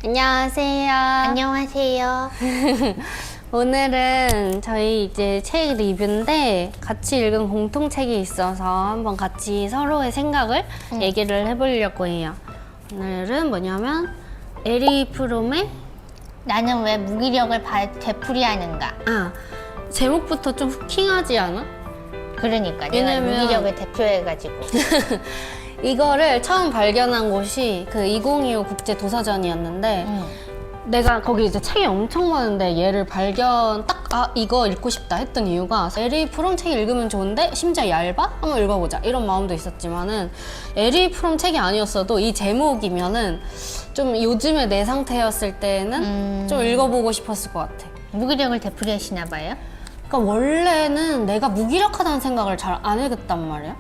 안녕하세요. 안녕하세요. 오늘은 저희 이제 책 리뷰인데 같이 읽은 공통책이 있어서 한번 같이 서로의 생각을 얘기를 해보려고 해요. 오늘은 뭐냐면 에리 프롬의 나는 왜 무기력을 되풀이하는가? 제목부터 좀 후킹하지 않아? 그러니까 왜냐면 내가 무기력을 대표해가지고 이거를 처음 발견한 곳이 그 2025 국제도서전이었는데 내가 거기 이제 책이 엄청 많은데 얘를 이거 읽고 싶다 했던 이유가 에리 프롬 책 읽으면 좋은데 심지어 얇아? 한번 읽어보자 이런 마음도 있었지만은 에리 프롬 책이 아니었어도 이 제목이면은 좀 요즘에 내 상태였을 때는 좀 읽어보고 싶었을 것 같아. 무기력을 되풀이하시나 봐요? 그러니까 원래는 내가 무기력하다는 생각을 잘 안 해봤단 말이야.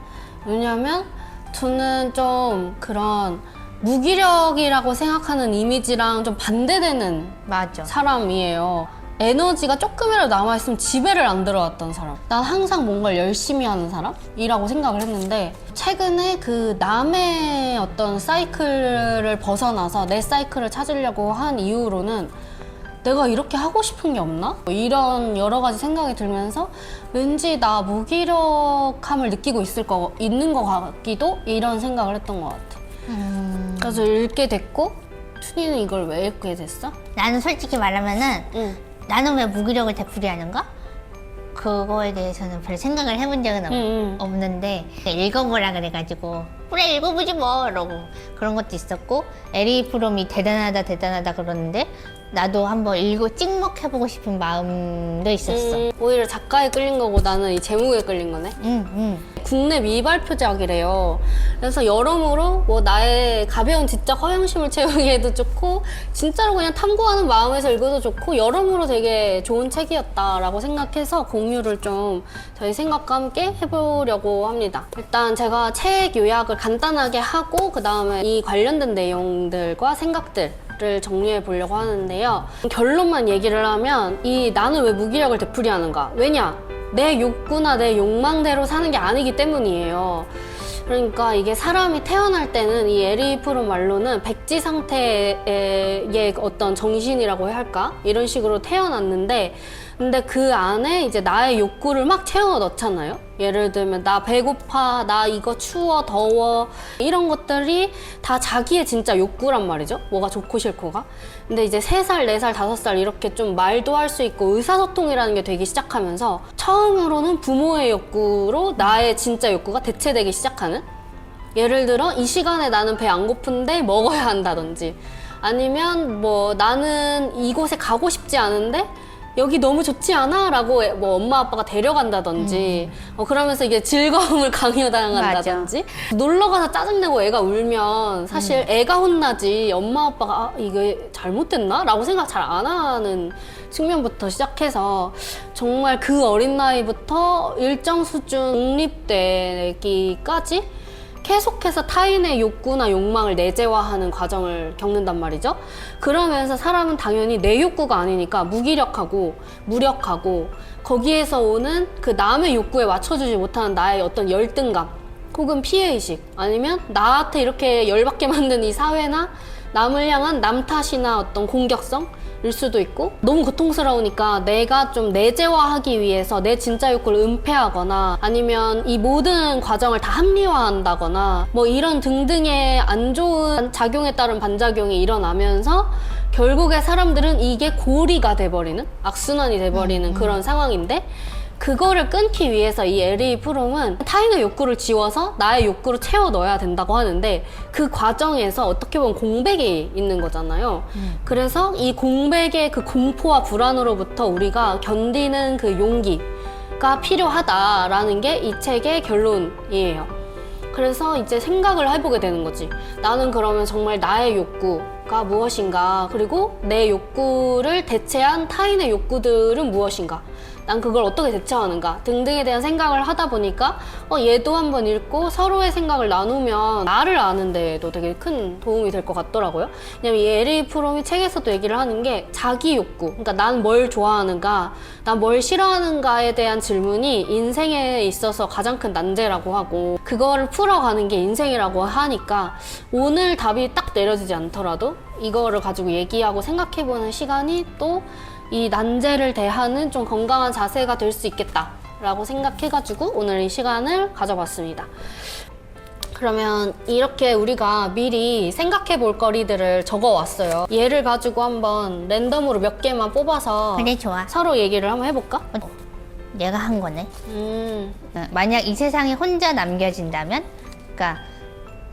왜냐면 저는 좀 그런 무기력이라고 생각하는 이미지랑 좀 반대되는 맞아. 사람이에요. 에너지가 조금이라도 남아있으면 지배를 안 들어왔던 사람. 난 항상 뭔가를 열심히 하는 사람이라고 생각을 했는데 최근에 그 남의 어떤 사이클을 벗어나서 내 사이클을 찾으려고 한 이후로는 내가 이렇게 하고 싶은 게 없나? 이런 여러 가지 생각이 들면서 왠지 나 무기력함을 느끼고 있는 것 같기도 이런 생각을 했던 것 같아. 그래서 읽게 됐고 춘이는 이걸 왜 읽게 됐어? 나는 솔직히 말하면은 나는 왜 무기력을 되풀이하는가? 그거에 대해서는 별 생각을 해본 적은 없는데 읽어보라 그래가지고 그래 읽어보지 뭐 이러고 그런 것도 있었고 에리 프롬이 대단하다 그러는데 나도 한번 찍먹해보고 싶은 마음도 있었어. 오히려 작가에 끌린 거고 나는 이 제목에 끌린 거네. 국내 미발표작이래요. 그래서 여러모로 뭐 나의 가벼운 지적 허영심을 채우기에도 좋고 진짜로 그냥 탐구하는 마음에서 읽어도 좋고 여러모로 되게 좋은 책이었다라고 생각해서 공유를 좀 저희 생각과 함께 해보려고 합니다. 일단 제가 책 요약을 간단하게 하고 그 다음에 이 관련된 내용들과 생각들을 정리해 보려고 하는데요. 결론만 얘기를 하면 나는 왜 무기력을 되풀이하는가? 왜냐? 내 욕구나 내 욕망대로 사는 게 아니기 때문이에요. 그러니까 이게 사람이 태어날 때는 이 에리 프롬 말로는 백지 상태의 어떤 정신이라고 해야 할까? 이런 식으로 태어났는데 근데 그 안에 이제 나의 욕구를 막 채워 넣잖아요. 예를 들면 나 배고파, 나 이거 추워, 더워 이런 것들이 다 자기의 진짜 욕구란 말이죠. 뭐가 좋고 싫고가. 근데 이제 3살, 4살, 5살 이렇게 좀 말도 할 수 있고 의사소통이라는 게 되기 시작하면서 처음으로는 부모의 욕구로 나의 진짜 욕구가 대체되기 시작하는. 예를 들어 이 시간에 나는 배 안 고픈데 먹어야 한다든지 아니면 뭐 나는 이곳에 가고 싶지 않은데 여기 너무 좋지 않아? 라고 뭐 엄마 아빠가 데려간다든지 그러면서 이게 즐거움을 강요당한다든지 놀러 가서 짜증내고 애가 울면 사실 애가 혼나지 엄마 아빠가 이게 잘못됐나? 라고 생각 잘 안 하는 측면부터 시작해서 정말 그 어린 나이부터 일정 수준 독립되기까지 계속해서 타인의 욕구나 욕망을 내재화하는 과정을 겪는단 말이죠. 그러면서 사람은 당연히 내 욕구가 아니니까 무기력하고 무력하고 거기에서 오는 그 남의 욕구에 맞춰주지 못하는 나의 어떤 열등감 혹은 피해의식 아니면 나한테 이렇게 열받게 만든 이 사회나 남을 향한 남 탓이나 어떤 공격성 일 수도 있고 너무 고통스러우니까 내가 좀 내재화하기 위해서 내 진짜 욕구를 은폐하거나 아니면 이 모든 과정을 다 합리화한다거나 뭐 이런 등등의 안 좋은 작용에 따른 반작용이 일어나면서 결국에 사람들은 이게 고리가 돼버리는 악순환이 돼버리는 그런 상황인데 그거를 끊기 위해서 이 에리 프롬은 타인의 욕구를 지워서 나의 욕구를 채워 넣어야 된다고 하는데 그 과정에서 어떻게 보면 공백이 있는 거잖아요. 그래서 이 공백의 그 공포와 불안으로부터 우리가 견디는 그 용기가 필요하다라는 게 이 책의 결론이에요. 그래서 이제 생각을 해보게 되는 거지. 나는 그러면 정말 나의 욕구가 무엇인가 그리고 내 욕구를 대체한 타인의 욕구들은 무엇인가 난 그걸 어떻게 대처하는가 등등에 대한 생각을 하다 보니까 얘도 한번 읽고 서로의 생각을 나누면 나를 아는 데에도 되게 큰 도움이 될 것 같더라고요. 왜냐면 이 에리 프롬이 책에서도 얘기를 하는 게 자기 욕구, 그러니까 난 뭘 좋아하는가, 난 뭘 싫어하는가에 대한 질문이 인생에 있어서 가장 큰 난제라고 하고, 그거를 풀어가는 게 인생이라고 하니까 오늘 답이 딱 내려지지 않더라도 이거를 가지고 얘기하고 생각해보는 시간이 또 이 난제를 대하는 좀 건강한 자세가 될 수 있겠다라고 생각해가지고 오늘 이 시간을 가져봤습니다. 그러면 이렇게 우리가 미리 생각해 볼 거리들을 적어 왔어요. 얘를 가지고 한번 랜덤으로 몇 개만 뽑아서 그래, 좋아. 서로 얘기를 한번 해볼까? 내가 한 거네. 만약 이 세상에 혼자 남겨진다면, 그러니까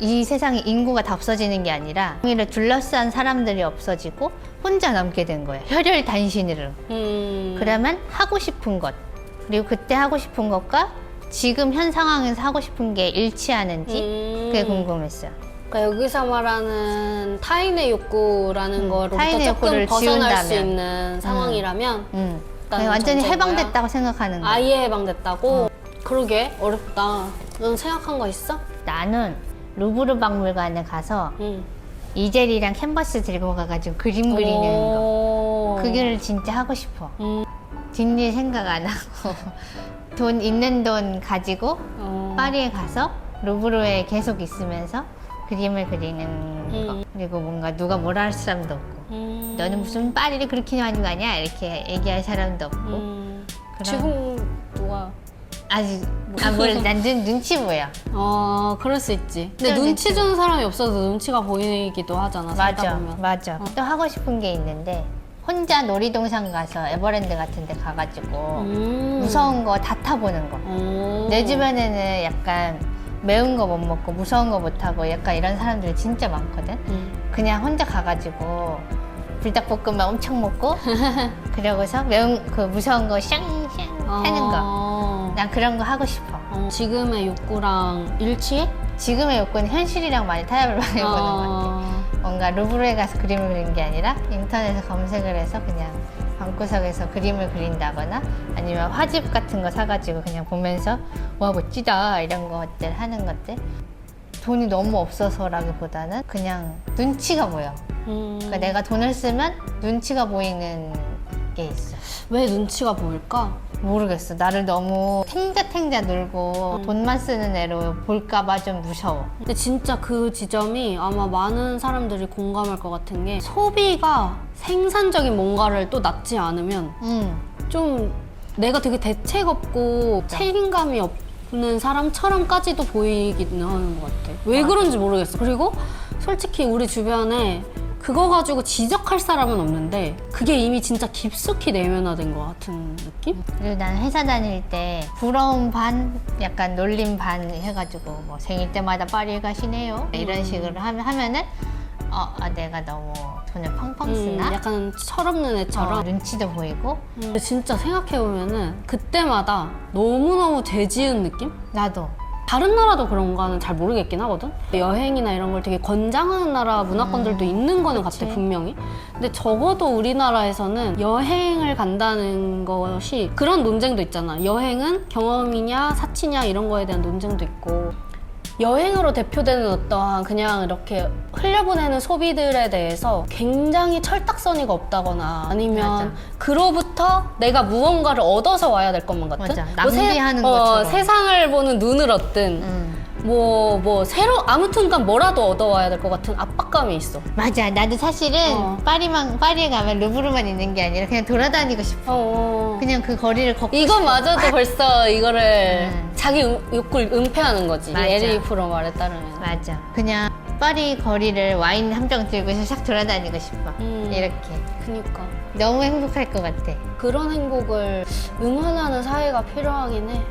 이 세상에 인구가 다 없어지는 게 아니라 이를 둘러싼 사람들이 없어지고 혼자 남게 된 거야. 혈혈단신으로. 그러면 하고 싶은 것, 그리고 그때 하고 싶은 것과 지금 현 상황에서 하고 싶은 게 일치하는지 그게 궁금했어. 그러니까 여기서 말하는 타인의 욕구라는 거로부터 타인의 조금 욕구를 벗어날 수 지운다면. 있는 상황이라면 그냥 완전히 전제인 거야? 해방됐다고 생각하는 거야. 아예 해방됐다고? 그러게 어렵다. 넌 생각한 거 있어? 나는 루브르 박물관에 가서 이젤이랑 캔버스 들고 가가지고 그림 그리는 거. 그게 진짜 하고 싶어. 뒷일 생각 안 하고 돈 있는 돈 가지고 파리에 가서 루브르에 계속 있으면서 그림을 그리는 거. 그리고 뭔가 누가 뭐라 할 사람도 없고 너는 무슨 파리를 그렇게 하는 거 아니야? 이렇게 얘기할 사람도 없고 그런- 지금 누가 아직 난 눈치 보여. 그럴 수 있지. 근데 그럴 눈치 수 주는 사람이 없어도 눈치가 보이기도 하잖아. 살다 보면. 맞아. 또 하고 싶은 게 있는데 혼자 놀이동산 가서 에버랜드 같은 데 가가지고 무서운 거 다 타보는 거. 내 주변에는 약간 매운 거 못 먹고 무서운 거 못 하고 약간 이런 사람들이 진짜 많거든. 그냥 혼자 가가지고 불닭볶음면 엄청 먹고 그러고서 매운 그 무서운 거 샹샹 하는 거. 난 그런 거 하고 싶어. 지금의 욕구랑 일치해? 지금의 욕구는 현실이랑 많이 타협을 많이 보는 것 같아. 뭔가 루브르에 가서 그림을 그리는 게 아니라 인터넷에 검색을 해서 그냥 방구석에서 그림을 그린다거나 아니면 화집 같은 거 사가지고 그냥 보면서 와 멋지다 이런 것들 하는 것들. 돈이 너무 없어서라기보다는 그냥 눈치가 보여. 그러니까 내가 돈을 쓰면 눈치가 보이는 게 있어. 왜 눈치가 보일까? 모르겠어. 나를 너무 탱자탱자 놀고 돈만 쓰는 애로 볼까봐 좀 무서워. 근데 진짜 그 지점이 아마 많은 사람들이 공감할 것 같은 게 소비가 생산적인 뭔가를 또 낳지 않으면 좀 내가 되게 대책 없고 책임감이 없는 사람처럼까지도 보이기는 하는 것 같아. 왜 그런지 모르겠어. 그리고 솔직히 우리 주변에 그거 가지고 지적할 사람은 없는데 그게 이미 진짜 깊숙이 내면화된 것 같은 느낌? 그리고 난 회사 다닐 때 부러움 반, 약간 놀림 반 해가지고 뭐 생일 때마다 파리에 가시네요 이런 식으로 하면은 내가 너무 돈을 팡팡 쓰나? 약간 철없는 애처럼. 눈치도 보이고. 근데 진짜 생각해보면은 그때마다 너무너무 죄지은 느낌? 나도. 다른 나라도 그런가는 잘 모르겠긴 하거든? 여행이나 이런 걸 되게 권장하는 나라 문화권들도 있는 거는 그치. 같아, 분명히. 근데 적어도 우리나라에서는 여행을 간다는 것이 그런 논쟁도 있잖아. 여행은 경험이냐, 사치냐, 이런 거에 대한 논쟁도 있고. 여행으로 대표되는 어떠한 그냥 이렇게 흘려보내는 소비들에 대해서 굉장히 철딱서니가 없다거나 아니면 맞아. 그로부터 내가 무언가를 얻어서 와야 될 것만 같은? 맞아. 낭비하는 것처럼. 세상을 보는 눈을 얻든 새로 아무튼간 뭐라도 얻어와야 될 것 같은 압박감이 있어. 맞아. 나도 사실은 파리에 가면 루브르만 있는 게 아니라 그냥 돌아다니고 싶어. 그냥 그 거리를 걷고 이것마저도 벌써 이거를 자기 욕구를 은폐하는 거지. 맞아. 에리 프로 말에 따르면. 맞아. 그냥 파리 거리를 와인 한 병 들고서 싹 돌아다니고 싶어. 이렇게. 그니까. 너무 행복할 것 같아. 그런 행복을 응원하는 사회가 필요하긴 해.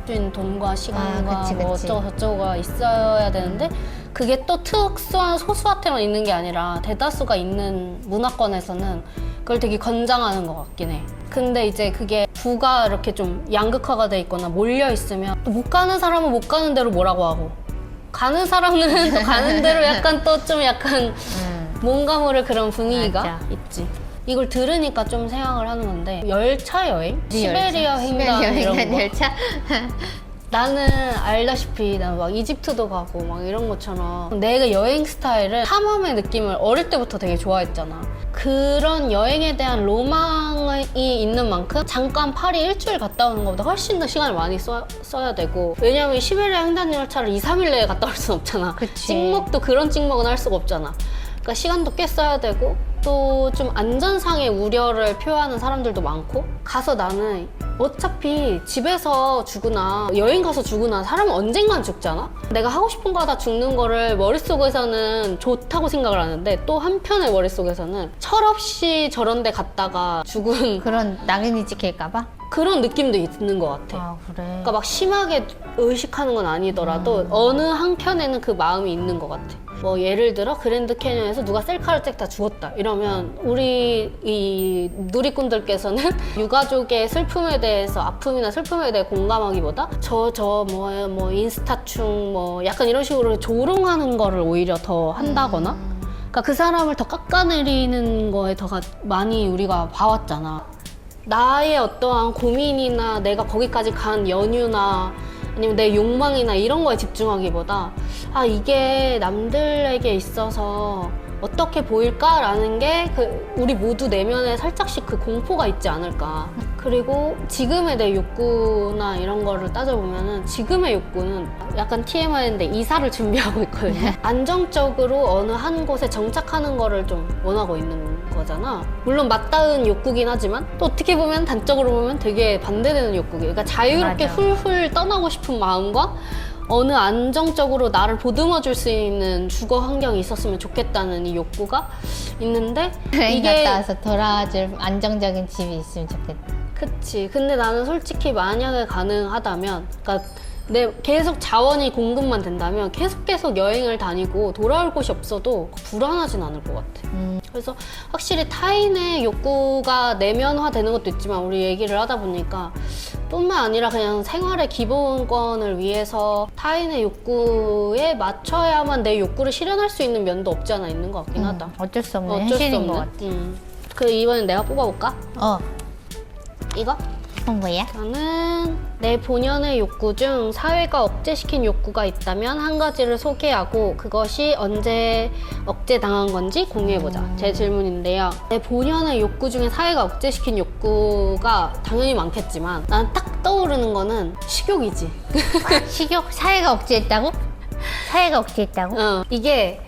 주인 돈과 시간과 그치, 뭐 그치. 어쩌고 저쩌고가 있어야 되는데 그게 또 특수한 소수한테만 있는 게 아니라 대다수가 있는 문화권에서는 그걸 되게 권장하는 것 같긴 해. 근데 이제 그게 부가 이렇게 좀 양극화가 돼 있거나 몰려 있으면 또 못 가는 사람은 못 가는 대로 뭐라고 하고 가는 사람은 또 가는 대로 약간 또 좀 약간 뭔가 모를 그런 분위기가 맞아. 있지. 이걸 들으니까 좀 생각을 하는 건데 열차 여행? 시베리아 횡단 이런 거? 열차? 나는 알다시피 난 막 이집트도 가고 막 이런 것처럼 내가 여행 스타일은 탐험의 느낌을 어릴 때부터 되게 좋아했잖아. 그런 여행에 대한 로망이 있는 만큼 잠깐 파리 일주일 갔다 오는 것보다 훨씬 더 시간을 많이 써야 되고, 왜냐면 시베리아 횡단 열차를 2, 3일 내에 갔다 올 순 없잖아. 그치. 찍먹도 그런 찍먹은 할 수가 없잖아. 그러니까 시간도 꽤 써야 되고 또 좀 안전상의 우려를 표하는 사람들도 많고, 가서 나는 어차피 집에서 죽으나 여행 가서 죽으나 사람은 언젠간 죽잖아? 내가 하고 싶은 거 하다 죽는 거를 머릿속에서는 좋다고 생각을 하는데 또 한편의 머릿속에서는 철없이 저런 데 갔다가 죽은 그런 낙인이 찍힐까봐? 그런 느낌도 있는 것 같아. 아 그래. 그러니까 막 심하게 의식하는 건 아니더라도 어느 한켠에는 그 마음이 있는 것 같아. 뭐 예를 들어 그랜드 캐니언에서 누가 셀카를 찍다 죽었다 이러면 우리 이 누리꾼들께서는 유가족의 슬픔에 대해서, 아픔이나 슬픔에 대해 공감하기보다 뭐 인스타충 뭐 약간 이런 식으로 조롱하는 거를 오히려 더 한다거나, 그러니까 그 사람을 더 깎아내리는 거에 더 많이 우리가 봐왔잖아. 나의 어떠한 고민이나 내가 거기까지 간 연유나 아니면 내 욕망이나 이런 거에 집중하기보다 아 이게 남들에게 있어서 어떻게 보일까라는 게 우리 모두 내면에 살짝씩 그 공포가 있지 않을까. 그리고 지금의 내 욕구나 이런 거를 따져보면은 지금의 욕구는 약간 TMI인데 이사를 준비하고 있거든요. 안정적으로 어느 한 곳에 정착하는 거를 좀 원하고 있는 거잖아. 물론 맞닿은 욕구긴 하지만 또 어떻게 보면 단적으로 보면 되게 반대되는 욕구기. 그러니까 자유롭게 맞아. 훌훌 떠나고 싶은 마음과 어느 안정적으로 나를 보듬어 줄 수 있는 주거 환경이 있었으면 좋겠다는 이 욕구가 있는데, 여행 이게 갔다 와서 돌아와줄 안정적인 집이 있으면 좋겠다. 그치. 근데 나는 솔직히 만약에 가능하다면, 그러니까 내 계속 자원이 공급만 된다면 계속 여행을 다니고 돌아올 곳이 없어도 불안하진 않을 것 같아. 그래서 확실히 타인의 욕구가 내면화되는 것도 있지만 우리 얘기를 하다 보니까 뿐만 아니라 그냥 생활의 기본권을 위해서 타인의 욕구에 맞춰야만 내 욕구를 실현할 수 있는 면도 없지 않아 있는 것 같긴 하다. 어쩔 수 없는 어쩔 수 현실인 것 없는. 같아. 그 이번엔 내가 뽑아볼까? 이거? 그런 거야? 저는 내 본연의 욕구 중 사회가 억제시킨 욕구가 있다면 한 가지를 소개하고 그것이 언제 억제당한 건지 공유해보자. 제 질문인데요. 내 본연의 욕구 중에 사회가 억제시킨 욕구가 당연히 많겠지만 난 딱 떠오르는 거는 식욕이지. 식욕? 사회가 억제했다고? 사회가 억제했다고? 이게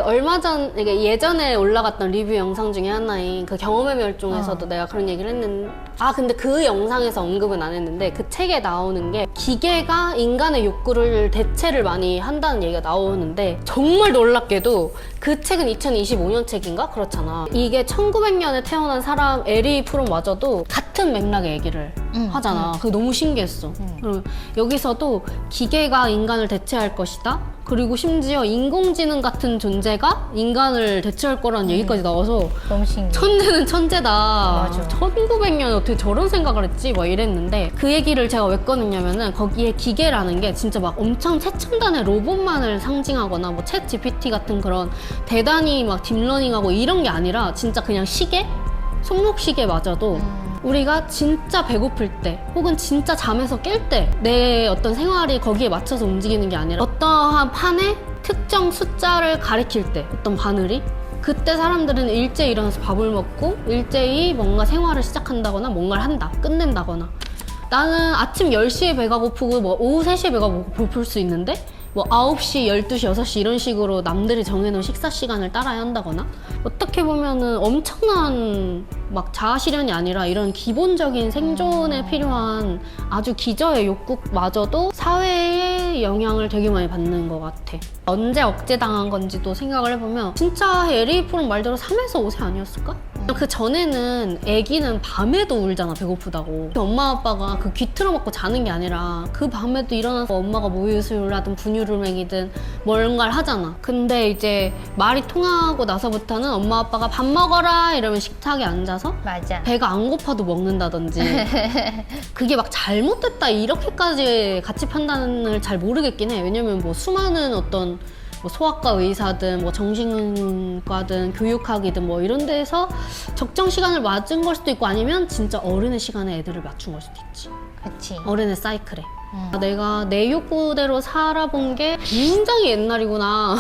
얼마 전, 이게 예전에 올라갔던 리뷰 영상 중에 하나인 그 경험의 멸종에서도 내가 그런 얘기를 했는데, 근데 그 영상에서 언급은 안 했는데 그 책에 나오는 게 기계가 인간의 욕구를 대체를 많이 한다는 얘기가 나오는데, 정말 놀랍게도 그 책은 2025년 책인가? 그렇잖아. 이게 1900년에 태어난 사람 에리 프롬마저도 같은 맥락의 얘기를 하잖아. 그게 너무 신기했어. 그리고 여기서도 기계가 인간을 대체할 것이다. 그리고 심지어 인공지능 같은 존재가 인간을 대체할 거라는 얘기까지 나와서 너무 신기해. 천재는 천재다. 맞아. 1900년에 어떻게 저런 생각을 했지? 막 이랬는데 그 얘기를 제가 왜 꺼냈냐면은 거기에 기계라는 게 진짜 막 엄청 최첨단의 로봇만을 상징하거나 뭐 챗 GPT 같은 그런 대단히 막 딥러닝하고 이런 게 아니라 진짜 그냥 시계? 손목시계마저도 우리가 진짜 배고플 때 혹은 진짜 잠에서 깰 때 내 어떤 생활이 거기에 맞춰서 움직이는 게 아니라 어떠한 판에 특정 숫자를 가리킬 때 어떤 바늘이 그때 사람들은 일제히 일어나서 밥을 먹고 일제히 뭔가 생활을 시작한다거나 뭔가를 한다, 끝낸다거나. 나는 아침 10시에 배가 고프고 뭐 오후 3시에 배가 고플 수 있는데 뭐 9시, 12시, 6시 이런 식으로 남들이 정해놓은 식사 시간을 따라야 한다거나, 어떻게 보면은 엄청난 막 자아실현이 아니라 이런 기본적인 생존에 필요한 아주 기저의 욕구마저도 사회의 영향을 되게 많이 받는 것 같아. 언제 억제당한 건지도 생각을 해보면 진짜 에리 프롬 말대로 3에서 5세 아니었을까? 그 전에는 아기는 밤에도 울잖아, 배고프다고. 엄마 아빠가 그 귀 틀어막고 자는 게 아니라 그 밤에도 일어나서 엄마가 모유수유를 하든 분유를 먹이든 뭔가를 하잖아. 근데 이제 말이 통하고 나서부터는 엄마 아빠가 밥 먹어라 이러면 식탁에 앉아서 맞아. 배가 안 고파도 먹는다든지. 그게 막 잘못됐다 이렇게까지 가치 판단을 잘 모르겠긴 해. 왜냐면 뭐 수많은 어떤 뭐 소아과 의사든 뭐 정신과든 교육학이든 뭐 이런 데서 적정 시간을 맞은 걸 수도 있고 아니면 진짜 어른의 시간에 애들을 맞춘 걸 수도 있지. 그치. 어른의 사이클에. 내가 내 욕구대로 살아본 게 굉장히 옛날이구나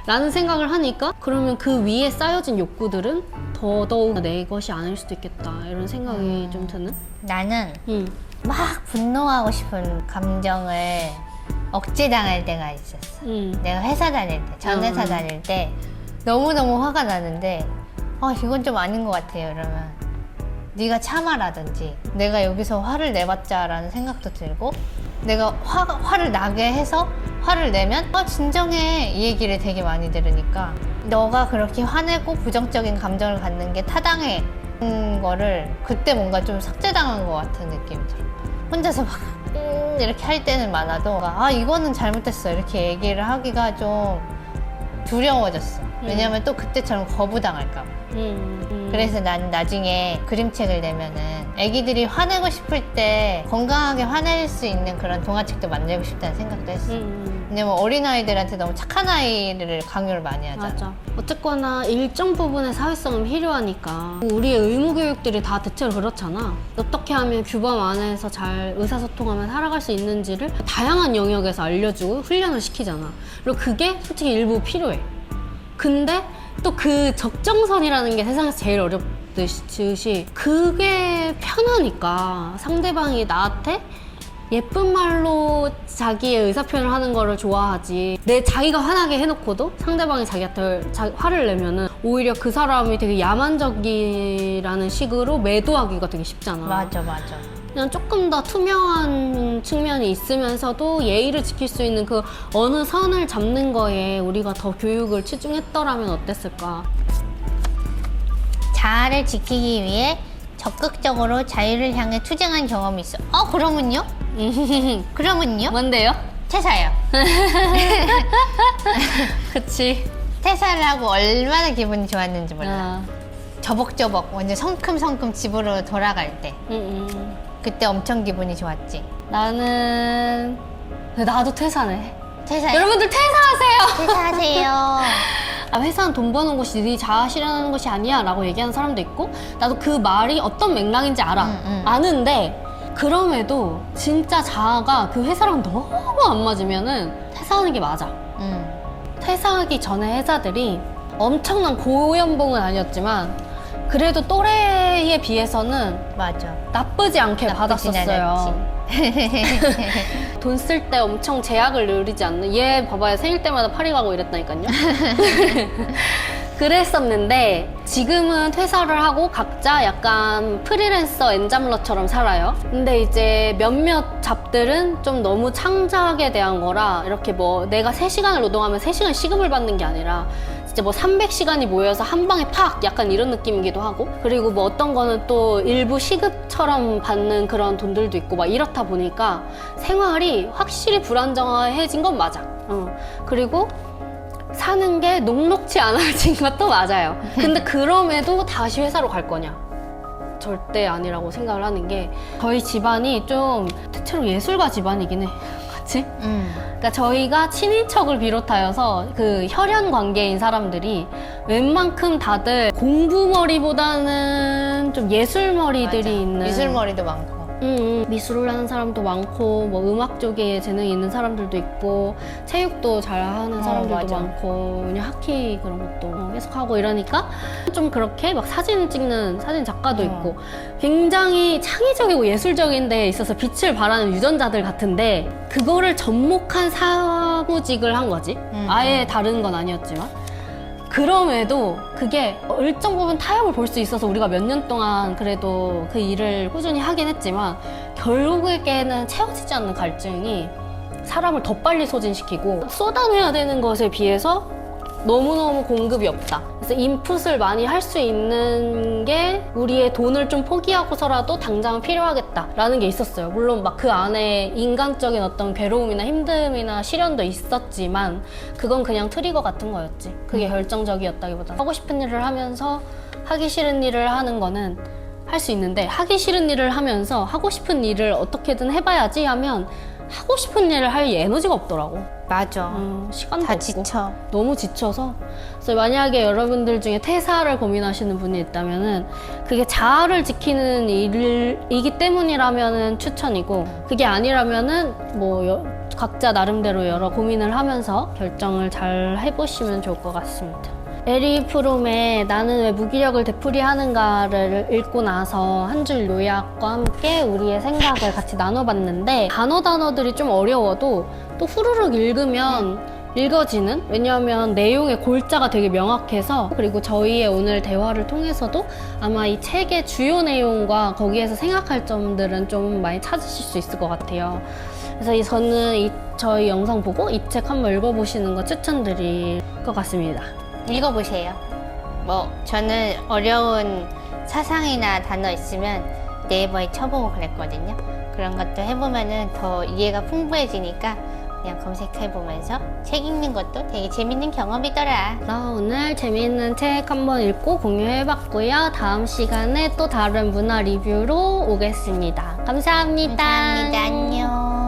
라는 생각을 하니까 그러면 그 위에 쌓여진 욕구들은 더더욱 내 것이 아닐 수도 있겠다 이런 생각이 좀 드는? 나는 막 분노하고 싶은 감정을 억제당할 때가 있었어. 내가 회사 다닐 때, 전 회사 다닐 때 너무너무 화가 나는데 이건 좀 아닌 것 같아요. 이러면 네가 참아라든지 내가 여기서 화를 내봤자 라는 생각도 들고 내가 화를 나게 해서 화를 내면 진정해 이 얘기를 되게 많이 들으니까 너가 그렇게 화내고 부정적인 감정을 갖는 게 타당해 거를 그때 뭔가 좀 삭제당한 것 같은 느낌이 들어. 혼자서 막 이렇게 할 때는 많아도 이거는 잘못됐어 이렇게 얘기를 하기가 좀 두려워졌어. 왜냐면 또 그때처럼 거부당할까 봐. 그래서 난 나중에 그림책을 내면은 애기들이 화내고 싶을 때 건강하게 화낼 수 있는 그런 동화책도 만들고 싶다는 생각도 했어. 왜냐면 어린아이들한테 너무 착한 아이를 강요를 많이 하잖아. 맞아. 어쨌거나 일정 부분의 사회성은 필요하니까 우리의 의무교육들이 다 대체로 그렇잖아. 어떻게 하면 규범 안에서 잘 의사소통하며 살아갈 수 있는지를 다양한 영역에서 알려주고 훈련을 시키잖아. 그리고 그게 솔직히 일부 필요해. 근데 또 그 적정선이라는 게 세상에서 제일 어렵듯이 그게 편하니까 상대방이 나한테 예쁜 말로 자기의 의사표현을 하는 거를 좋아하지 자기가 화나게 해놓고도 상대방이 자기한테 화를 내면은 오히려 그 사람이 되게 야만적이라는 식으로 매도하기가 되게 쉽잖아. 맞아. 그냥 조금 더 투명한 측면이 있으면서도 예의를 지킬 수 있는 그 어느 선을 잡는 거에 우리가 더 교육을 치중했더라면 어땠을까? 자아를 지키기 위해 적극적으로 자유를 향해 투쟁한 경험이 있어. 그러면요? 그러면요? 뭔데요? 퇴사요. 그치. 퇴사를 하고 얼마나 기분이 좋았는지 몰라. 저벅저벅 완전 성큼성큼 집으로 돌아갈 때 그때 엄청 기분이 좋았지. 나도 퇴사네. 퇴사요? 여러분들 퇴사하세요. 퇴사하세요. 회사는 돈 버는 곳이 네 자아 실현하는 것이 아니야 라고 얘기하는 사람도 있고 나도 그 말이 어떤 맥락인지 알아. 아는데 그럼에도 진짜 자아가 그 회사랑 너무 안 맞으면은 퇴사하는 게 맞아. 퇴사하기 전에 회사들이 엄청난 고연봉은 아니었지만 그래도 또래에 비해서는 맞아. 나쁘지 않게 나쁘진 받았었어요. 돈 쓸 때 엄청 제약을 누리지 않는 얘 봐봐요 생일 때마다 파리 가고 이랬다니까요. 그랬었는데 지금은 퇴사를 하고 각자 약간 프리랜서 엔잡러처럼 살아요. 근데 이제 몇몇 잡들은 좀 너무 창작에 대한 거라 이렇게 뭐 내가 3시간을 노동하면 3시간 시급을 받는 게 아니라 진짜 뭐 300시간이 모여서 한 방에 팍 약간 이런 느낌이기도 하고 그리고 뭐 어떤 거는 또 일부 시급처럼 받는 그런 돈들도 있고 막 이렇다 보니까 생활이 확실히 불안정해진 건 맞아. 그리고 사는 게 녹록지 않아진 것도 맞아요. 근데 그럼에도 다시 회사로 갈 거냐? 절대 아니라고 생각을 하는 게 저희 집안이 좀 대체로 예술가 집안이긴 해. 그치? 그러니까 저희가 친인척을 비롯하여서 그 혈연 관계인 사람들이 웬만큼 다들 공부머리보다는 좀 예술머리들이 맞아. 있는 미술머리도 많고 미술을 하는 사람도 많고 뭐 음악 쪽에 재능이 있는 사람들도 있고 체육도 잘하는 사람들도 맞아. 많고 그냥 하키 그런 것도 계속 하고 이러니까 좀 그렇게 막 사진 찍는 사진 작가도 있고 굉장히 창의적이고 예술적인 데에 있어서 빛을 발하는 유전자들 같은데 그거를 접목한 사무직을 한 거지. 아예 다른 건 아니었지만 그럼에도 그게 일정 부분 타협을 볼 수 있어서 우리가 몇 년 동안 그래도 그 일을 꾸준히 하긴 했지만 결국에는 채워지지 않는 갈증이 사람을 더 빨리 소진시키고 쏟아내야 되는 것에 비해서 너무너무 공급이 없다. 그래서 인풋을 많이 할 수 있는 게 우리의 돈을 좀 포기하고서라도 당장은 필요하겠다라는 게 있었어요. 물론 막 그 안에 인간적인 어떤 괴로움이나 힘듦이나 시련도 있었지만 그건 그냥 트리거 같은 거였지. 그게 결정적이었다기보다 하고 싶은 일을 하면서 하기 싫은 일을 하는 거는 할 수 있는데 하기 싫은 일을 하면서 하고 싶은 일을 어떻게든 해봐야지 하면 하고 싶은 일을 할 에너지가 없더라고. 맞아. 시간도 다 없고. 지쳐. 너무 지쳐서. 그래서 만약에 여러분들 중에 퇴사를 고민하시는 분이 있다면은 그게 자아를 지키는 일이기 때문이라면은 추천이고, 그게 아니라면은 뭐 각자 나름대로 여러 고민을 하면서 결정을 잘 해보시면 좋을 것 같습니다. 에리 프롬의 나는 왜 무기력을 되풀이하는가를 읽고 나서 한 줄 요약과 함께 우리의 생각을 같이 나눠봤는데, 단어들이 좀 어려워도 또 후루룩 읽으면 읽어지는? 왜냐하면 내용의 골자가 되게 명확해서, 그리고 저희의 오늘 대화를 통해서도 아마 이 책의 주요 내용과 거기에서 생각할 점들은 좀 많이 찾으실 수 있을 것 같아요. 그래서 저는 저희 영상 보고 이 책 한번 읽어보시는 거 추천드릴 것 같습니다. 읽어보세요. 뭐 저는 어려운 사상이나 단어 있으면 네이버에 쳐보고 그랬거든요. 그런 것도 해보면은 더 이해가 풍부해지니까 그냥 검색해보면서 책 읽는 것도 되게 재밌는 경험이더라. 그래서 오늘 재미있는 책 한번 읽고 공유해봤고요. 다음 시간에 또 다른 문화 리뷰로 오겠습니다. 감사합니다. 감사합니다. 안녕.